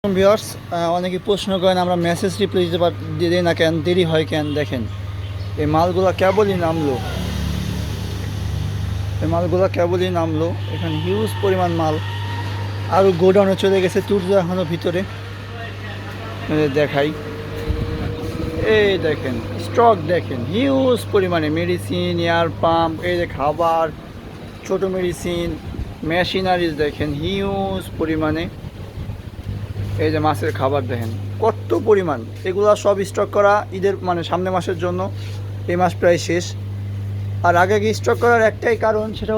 Viewers, অনেকে প্রশ্ন করেন আমরা মেসেজ রিপ্লাই দিয়ে দিই না কেন, দেরি হয় কেন। দেখেন এই মালগুলা কেবলই নামলো, এখানে হিউজ পরিমাণ মাল আরও গোডাউনে চলে গেছে, তুর্য এখনও ভিতরে। দেখাই, এই দেখেন স্টক, দেখেন হিউজ পরিমাণে মেডিসিন, এয়ার পাম্প, এই যে খাবার, ছোট মেডিসিন, মেশিনারিজ দেখেন হিউজ পরিমাণে। এই যে মাছের খাবার দেখেন কত পরিমাণ, এগুলো সব স্টক করা ঈদের মানে সামনে মাসের জন্য। এই মাস প্রায় শেষ, আর আগে স্টক করার একটাই কারণ, সেটা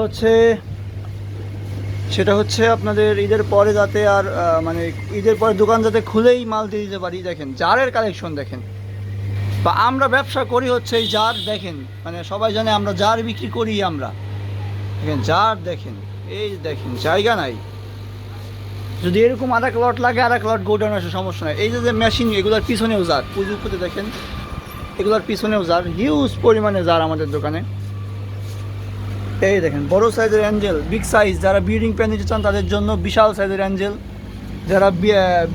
হচ্ছে আপনাদের ঈদের পরে যাতে আর মানে ঈদের পরে দোকান যাতে খুলেই মাল দিয়ে দিতে পারি। দেখেন জারের কালেকশন দেখেন, বা আমরা ব্যবসা করি হচ্ছে এই জার। দেখেন মানে সবাই জানে আমরা জার বিক্রি করি। আমরা দেখেন জার, দেখেন এই দেখেন জায়গা নাই। যদি এরকম আর এক লট লাগে, আর এক লট গোডাউন আসে, সমস্যা নাই। এই যে মেশিন, এগুলোর পিছনেও জার, পুজোতে দেখেন এগুলোর পিছনেও জার, হিউজ পরিমাণে জার আমাদের দোকানে। এই দেখেন বড় সাইজের অ্যাঞ্জেল, বিগ সাইজ, যারা ব্রিডিং প্যান নিতে চান তাদের জন্য বিশাল সাইজের অ্যাঞ্জেল, যারা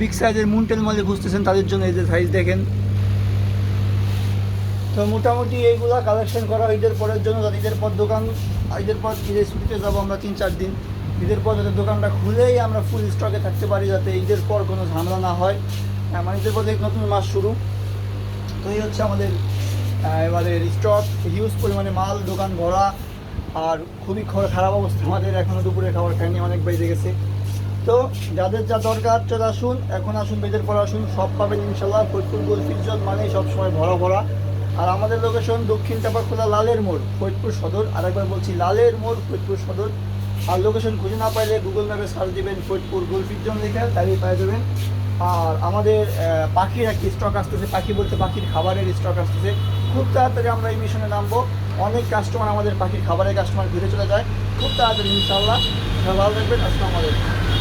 বিগ সাইজের মুনটেল মলে খুঁজতেছেন তাদের জন্য এই যে সাইজ দেখেন। তো মোটামুটি এইগুলা কালেকশন করা ঈদের পরের জন্য, যাতে ঈদের পর দোকান, ঈদের পর ঈদের ছুটিতে যাবো আমরা 3-4 দিন। ঈদের পর যাতে দোকানটা খুলেই আমরা ফুল স্টকে থাকতে পারি, যাতে ঈদের পর কোনো ঝামেলা না হয়। মানে ঈদের পর থেকে নতুন মাস শুরু। তো এই হচ্ছে আমাদের এবারের স্টক, হিউজ পরিমাণে মাল, দোকান ভরা। আর খুবই খারাপ অবস্থা আমাদের, এখনও দুপুরে খাবার খাইনি, অনেক বেজে গেছে। তো যাদের যা দরকার চলে আসুন, এখন আসুন, ঈদের পর আসুন, সব পাবেন ইনশাল্লাহ। ফরিদপুর গোলফিশ জোন মানেই সবসময় ভরা ভরা। আর আমাদের লোকেশন দক্ষিণ চাঁপাখোলা লালের মোড়, ফরিদপুর সদর। আরেকবার বলছি, লালের মোড়, ফরিদপুর সদর। আর লোকেশন খুঁজে না পাইলে গুগল ম্যাপে সার্চ দিবেন ফরিদপুর গোলফিশ জোন লিখে, তাহলেই পেয়ে যাবেন। আর আমাদের পাখির একটি স্টক আসতেছে, পাখি বলতে পাখির খাবারের স্টক আসতেছে। খুব তাড়াতাড়ি আমরা এই মিশনে নামবো। অনেক কাস্টমার আমাদের পাখির খাবারের কাস্টমার ঘুরে চলে যায়, খুব তাড়াতাড়ি ইনশাআল্লাহ। ভালো থাকবেন, আসসালামু আলাইকুম।